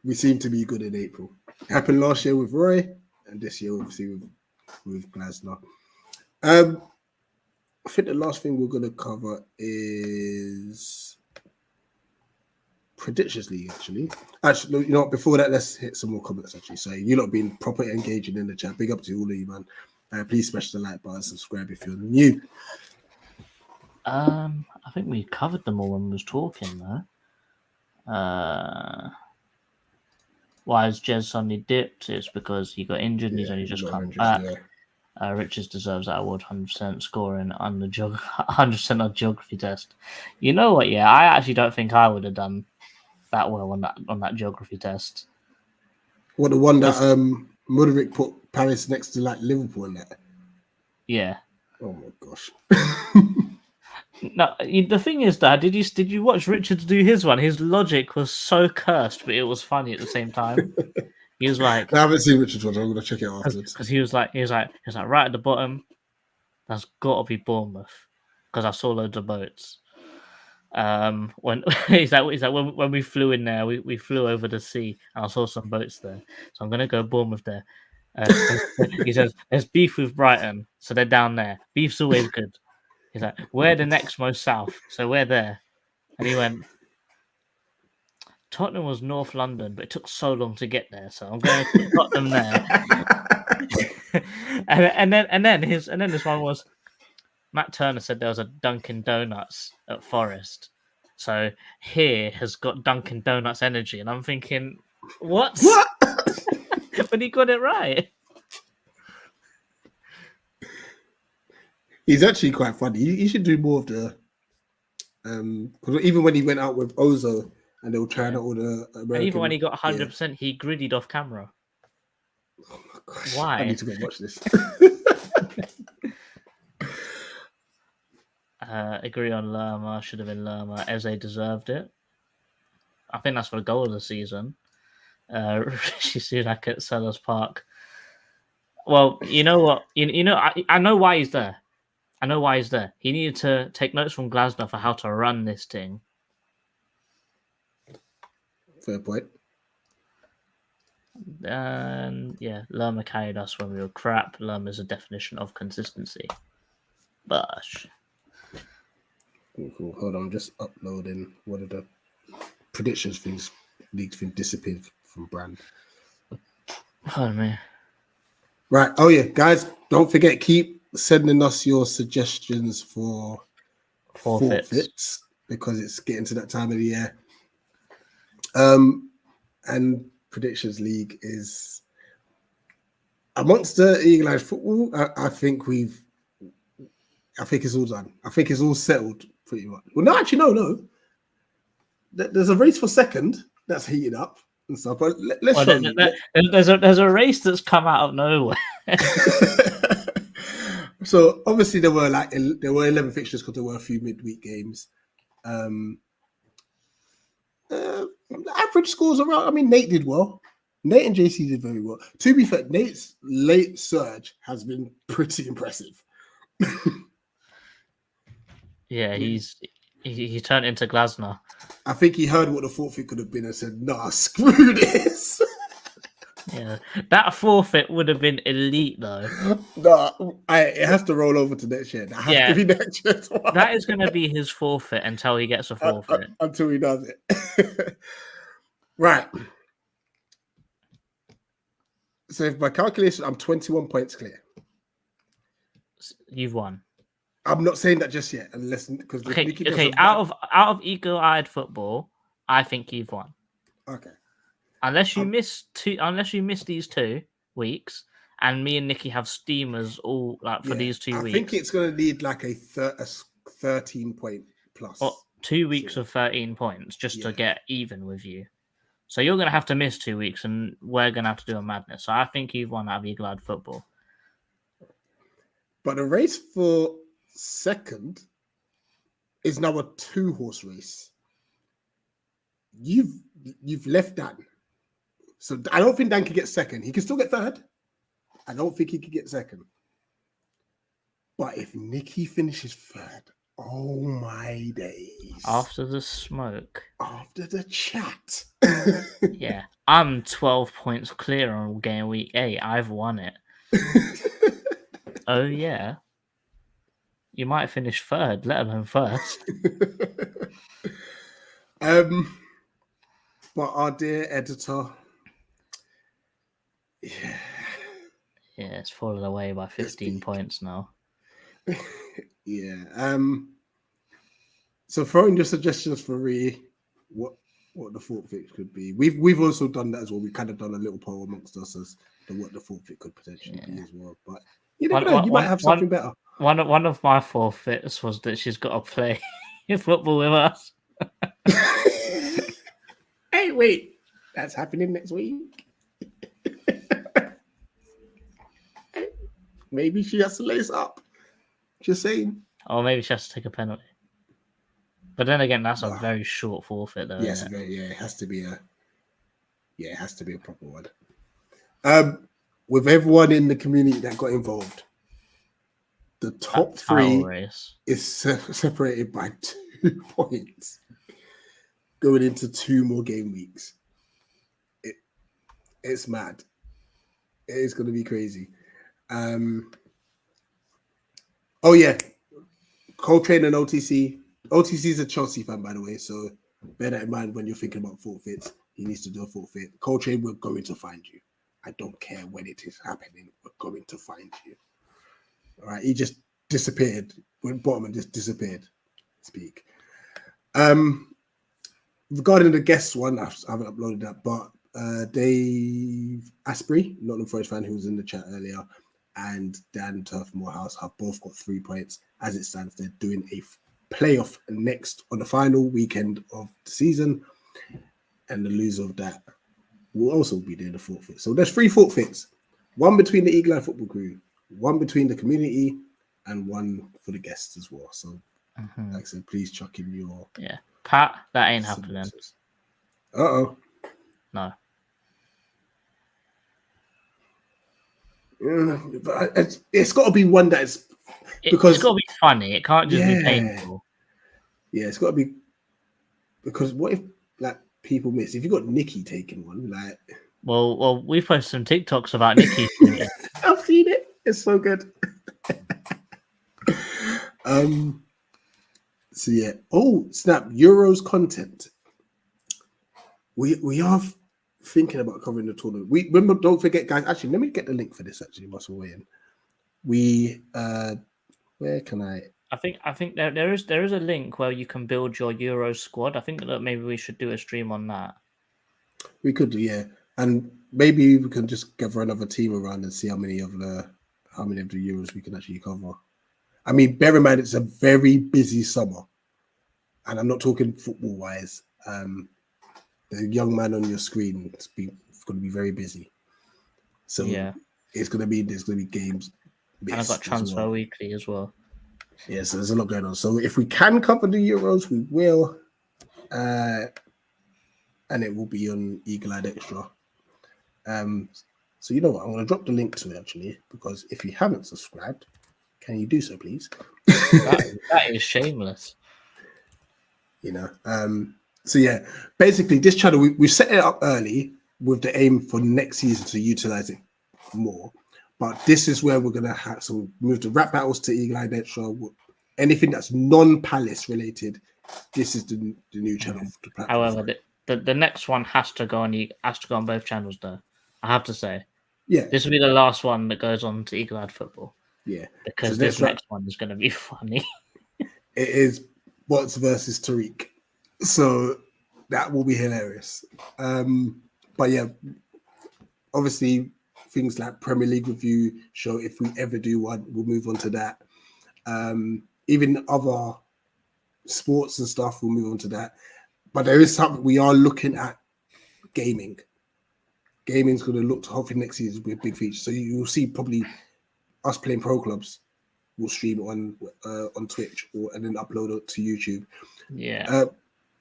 Speaker 2: We seem to be good in April. It happened last year with Roy, and this year obviously with Glasner. I think the last thing we're going to cover is Predictions League, actually, you know what, before that, let's hit some more comments, actually. So you lot been properly engaging in the chat. Big up to all of you, man. Please smash the like button, subscribe if you're new.
Speaker 3: I think we covered them all when we was talking, though. Why has Jez suddenly dipped? It's because he got injured and he's only just come back. Yeah. Richards deserves that award, 100% scoring on the 100% on geography test. You know what? Yeah, I actually don't think I would have done that well on that geography test.
Speaker 2: What, the one that Mudryk put Paris next to like Liverpool and that?
Speaker 3: Yeah.
Speaker 2: Oh my gosh.
Speaker 3: No, the thing is that did you watch Richard do his one? His logic was so cursed, but it was funny at the same time. He was like,
Speaker 2: I haven't seen Richard Rodgers. I'm gonna check it afterwards.
Speaker 3: because he was like right at the bottom. That's got to be Bournemouth because I saw loads of boats. When he's like when we flew in there, we flew over the sea and I saw some boats there, so I'm gonna go Bournemouth there. He says there's beef with Brighton, so they're down there. Beef's always good. He's like, we're the next most south, so we're there. And he went, Tottenham was North London, but it took so long to get there, so I'm going to put Tottenham there. and then this one was Matt Turner said there was a Dunkin' Donuts at Forest, so here has got Dunkin' Donuts energy, and I'm thinking, what? But he got it right.
Speaker 2: He's actually quite funny. You should do more of the because even when he went out with Ozo and they were trying out all the American,
Speaker 3: And even when he got 100%, he griddied off camera.
Speaker 2: Oh my gosh,
Speaker 3: Why?
Speaker 2: I need to go watch this.
Speaker 3: Agree on Lerma. Should have been Lerma. Eze deserved it. I think that's for the goal of the season. Rishi Sunak at Sellers Park. Well, you know what? I know why he's there. I know why he's there. He needed to take notes from Glasner for how to run this thing.
Speaker 2: Fair point.
Speaker 3: And yeah, Lerma carried us when we were crap. Lerma's a definition of consistency. Bush.
Speaker 2: Cool. Hold on, I'm just uploading one of the predictions things. League thing disappeared from Brand.
Speaker 3: Pardon me.
Speaker 2: Right. Oh yeah, guys, don't forget, keep sending us your suggestions for forfeits because it's getting to that time of the year. And predictions league is amongst the Eagle Eye football. I think it's all done. I think it's all settled pretty much. Well, no, actually, no. There's a race for second that's heated up and stuff. But let's show you.
Speaker 3: There's a race that's come out of nowhere.
Speaker 2: So obviously there were 11 fixtures because there were a few midweek games. The average scores around. I mean, Nate did well. Nate and JC did very well. To be fair, Nate's late surge has been pretty impressive.
Speaker 3: Yeah, he turned into Glasner.
Speaker 2: I think he heard what the forfeit could have been and said, "Nah, screw this."
Speaker 3: Yeah, that forfeit would have been elite though.
Speaker 2: Nah, it has to roll over to next year. That has to be next year.
Speaker 3: That is going to be his forfeit until he gets a forfeit.
Speaker 2: Until he does it. Right. So if by calculation, I'm 21 points clear.
Speaker 3: You've won.
Speaker 2: I'm not saying that just yet, unless because
Speaker 3: okay. Out of eagle-eyed football, I think you've won.
Speaker 2: Okay.
Speaker 3: Unless you miss these 2 weeks, and me and Nikki have steamers all for these 2 weeks.
Speaker 2: I think it's going to need like a 13 point plus.
Speaker 3: Or 2 weeks of 13 points just to get even with you. So you're going to have to miss 2 weeks, and we're going to have to do a madness. So I think you've won out of eagle-eyed football.
Speaker 2: But the race for second is now a 2-horse race. You've left Dan. So I don't think Dan can get second. He can still get third. I don't think he can get second. But if Nicky finishes third, oh my days.
Speaker 3: After the smoke.
Speaker 2: After the chat.
Speaker 3: Yeah. I'm 12 points clear on game week 8. I've won it. Oh, yeah. You might finish third, let alone first.
Speaker 2: But our dear editor, yeah,
Speaker 3: it's fallen away by 15 points now.
Speaker 2: Yeah. So throwing your suggestions for what the forfeit could be. We've also done that as well. We've kind of done a little poll amongst us as to what the forfeit could potentially be as well. But you never know, you might have something better.
Speaker 3: One of my forfeits was that she's got to play football with us.
Speaker 2: Hey, wait, that's happening next week. Maybe she has to lace up. Just saying.
Speaker 3: Or maybe she has to take a penalty. But then again, that's a
Speaker 2: Wow.
Speaker 3: very short forfeit, though.
Speaker 2: Yes,
Speaker 3: Isn't it?
Speaker 2: it has to be a proper one. With everyone in the community that got involved, the top
Speaker 3: That title
Speaker 2: three
Speaker 3: race.
Speaker 2: is separated by 2 points going into 2 more game weeks. It's mad. It is going to be crazy. Oh yeah, Coltrane and OTC. OTC is a Chelsea fan, by the way, so bear that in mind when you're thinking about forfeits. He needs to do a forfeit. Coltrane, we're going to find you. I don't care when it is happening. We're going to find you. All right, he just disappeared. Went bottom and just disappeared. Speak. Regarding the guest one, I haven't uploaded that, but Dave Asprey, Nottingham Forest fan who was in the chat earlier, and Dan Turf Morehouse have both got 3 points. As it stands, they're doing a playoff next on the final weekend of the season, and the loser of that will also be doing the forfeit. So there's 3 forfeits: 1 between the Eagle Eye Football Crew, 1 between the community, and 1 for the guests as well. So, like I said, please chuck in your
Speaker 3: Pat. That ain't happening.
Speaker 2: Uh-oh.
Speaker 3: No.
Speaker 2: But it's got to be one that's because
Speaker 3: it's got to be funny. It can't just be painful.
Speaker 2: Yeah, it's got to be because what if like people miss? If you got Nikki taking one, like
Speaker 3: well, we posted some TikToks about Nikki.
Speaker 2: I've seen it. It's so good. So yeah. Oh snap! Euros content. We are thinking about covering the tournament. We remember. Don't forget, guys. Actually, let me get the link for this. Actually, whilst we're waiting. We where can I?
Speaker 3: I think there is a link where you can build your Euro squad. I think that maybe we should do a stream on that.
Speaker 2: We could do, yeah, and maybe we can just gather another team around and see how many of the Euros we can actually cover. I mean, bear in mind it's a very busy summer, and I'm not talking football wise. The young man on your screen is going to be very busy, so
Speaker 3: yeah,
Speaker 2: there's going to be games.
Speaker 3: And I've got transfer weekly as well.
Speaker 2: Yeah, so there's a lot going on. So if we can cover the Euros, we will. And it will be on Eagle Eyed Extra. So you know what? I'm going to drop the link to it actually, because if you haven't subscribed, can you do so, please?
Speaker 3: that is shameless.
Speaker 2: You know. So yeah, basically this channel we set it up early with the aim for next season to utilize it more. But this is where we're gonna have some move the rap battles to Eagle Eye Extra. Anything that's non-Palace related, this is the new channel.
Speaker 3: However, the next one has to go on both channels though. I have to say,
Speaker 2: yeah,
Speaker 3: this will be the last one that goes on to Eagle Eye Football.
Speaker 2: Yeah,
Speaker 3: because this next one is going to be funny.
Speaker 2: It is Bots versus Tariq, so that will be hilarious. But yeah, obviously. Things like Premier League review show, if we ever do one, we'll move on to that. Even other sports and stuff, we'll move on to that. But there is something we are looking at gaming. Gaming's going to look to hopefully next season be a big feature. So you'll see probably us playing pro clubs. We'll stream it on Twitch and then upload it to YouTube.
Speaker 3: Yeah.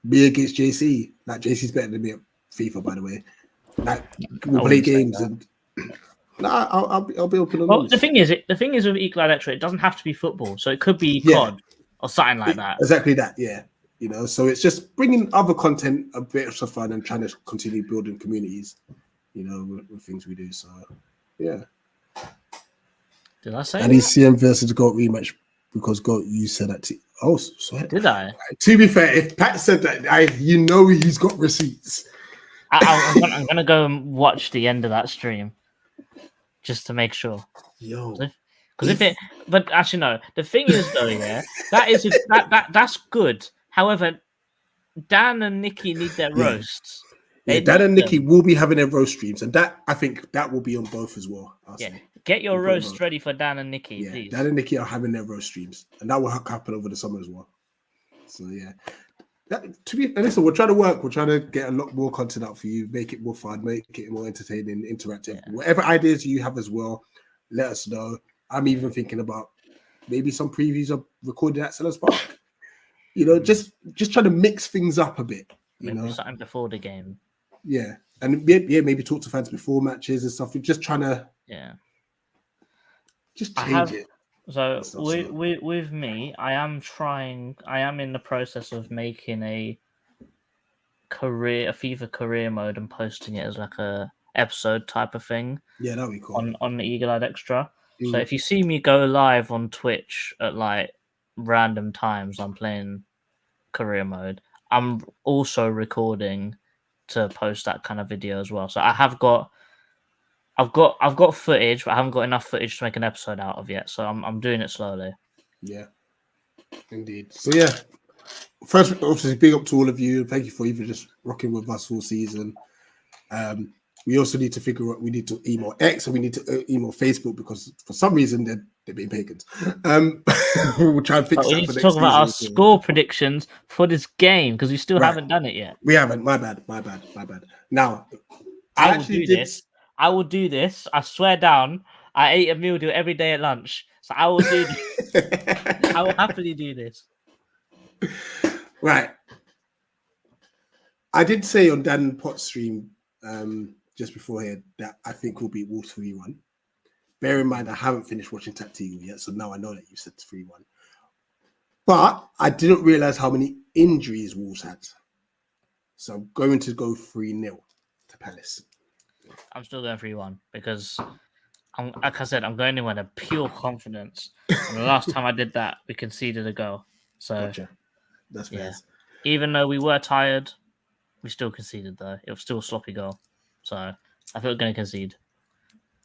Speaker 2: Me against JC. Like JC's better than me at FIFA, by the way. Like we'll play games and. Nah, I'll be open.
Speaker 3: Well, the thing is with Eagle Eye Extra, it doesn't have to be football, so it could be COD or something like that.
Speaker 2: Exactly that, yeah. You know, so it's just bringing other content, a bit of fun, and trying to continue building communities. You know, with things we do. So, yeah.
Speaker 3: Did I say?
Speaker 2: And ECM versus GOAT rematch because GOAT, you said that. Sorry.
Speaker 3: Did I?
Speaker 2: To be fair, if Pat said that, he's got receipts.
Speaker 3: I'm gonna go and watch the end of that stream. Just to make sure. But actually no. The thing is though, yeah, that's good. However, Dan and Nikki need their roasts.
Speaker 2: Dan and Nikki will be having their roast streams, and that I think that will be on both as well.
Speaker 3: Get your roast ready for Dan and Nikki, please.
Speaker 2: Dan and Nikki are having their roast streams, and that will happen over the summer as well. So yeah. Listen, we're trying to work. We're trying to get a lot more content out for you, make it more fun, make it more entertaining, interactive. Yeah. Whatever ideas you have as well, let us know. I'm even thinking about maybe some previews of recording at Sellers Park. You know, just trying to mix things up a bit. You
Speaker 3: Maybe
Speaker 2: know,
Speaker 3: something before the game.
Speaker 2: yeah, and maybe talk to fans before matches and stuff. We're just trying to just change it.
Speaker 3: So
Speaker 2: Stuff,
Speaker 3: with me, I am in the process of making a FIFA career mode and posting it as like a episode type of thing.
Speaker 2: Yeah, that'd be cool.
Speaker 3: On the Eagle Eyed Extra. So if you see me go live on Twitch at like random times, I'm playing career mode. I'm also recording to post that kind of video as well. So I've got footage, but I haven't got enough footage to make an episode out of yet. So I'm doing it slowly.
Speaker 2: Yeah, indeed. So yeah, first, obviously, big up to all of you. Thank you for even just rocking with us all season. We also need to figure out. We need to email X and we need to email Facebook because for some reason they're being pagans. We'll try and fix that.
Speaker 3: We need to talk about our score predictions for this game because we still haven't done it yet.
Speaker 2: We haven't. My bad. Now,
Speaker 3: I will do this. I swear down. I ate a meal deal every day at lunch, so I will do this. I will happily do this.
Speaker 2: Right. I did say on Dan Potts' stream just before here that I think we'll beat Wolves 3-1. Bear in mind, I haven't finished watching Tactical yet, so now I know that you said 3-1. But I didn't realize how many injuries Wolves had. So I'm going to go 3-0 to Palace.
Speaker 3: I'm still going 3-1 because, like I said, I'm going in with a pure confidence. And the last time I did that, we conceded a goal. So
Speaker 2: gotcha. That's fair.
Speaker 3: Yeah. Even though we were tired, we still conceded, though. It was still a sloppy goal. So I think we're going to concede.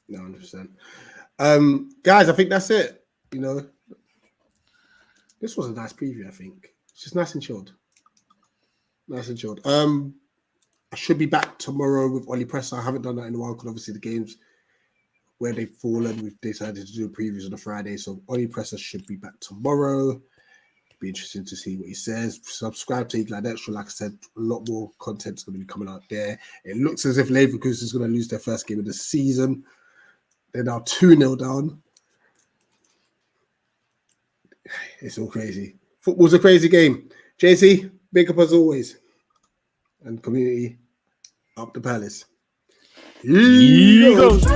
Speaker 2: No, 100%. Guys, I think that's it. You know, this was a nice preview, I think. It's just nice and chilled. I should be back tomorrow with Ollie Presser. I haven't done that in a while because obviously the games where they've fallen, we've decided to do previews on a Friday. So Ollie Presser should be back tomorrow. Be interesting to see what he says. Subscribe to Eagle Eyed Extra. Like I said, a lot more content is going to be coming out there. It looks as if Leverkusen is going to lose their first game of the season. They're now 2-0 down. It's all crazy. Football's a crazy game. JC, big up as always. And community, up the Palace. Eagles!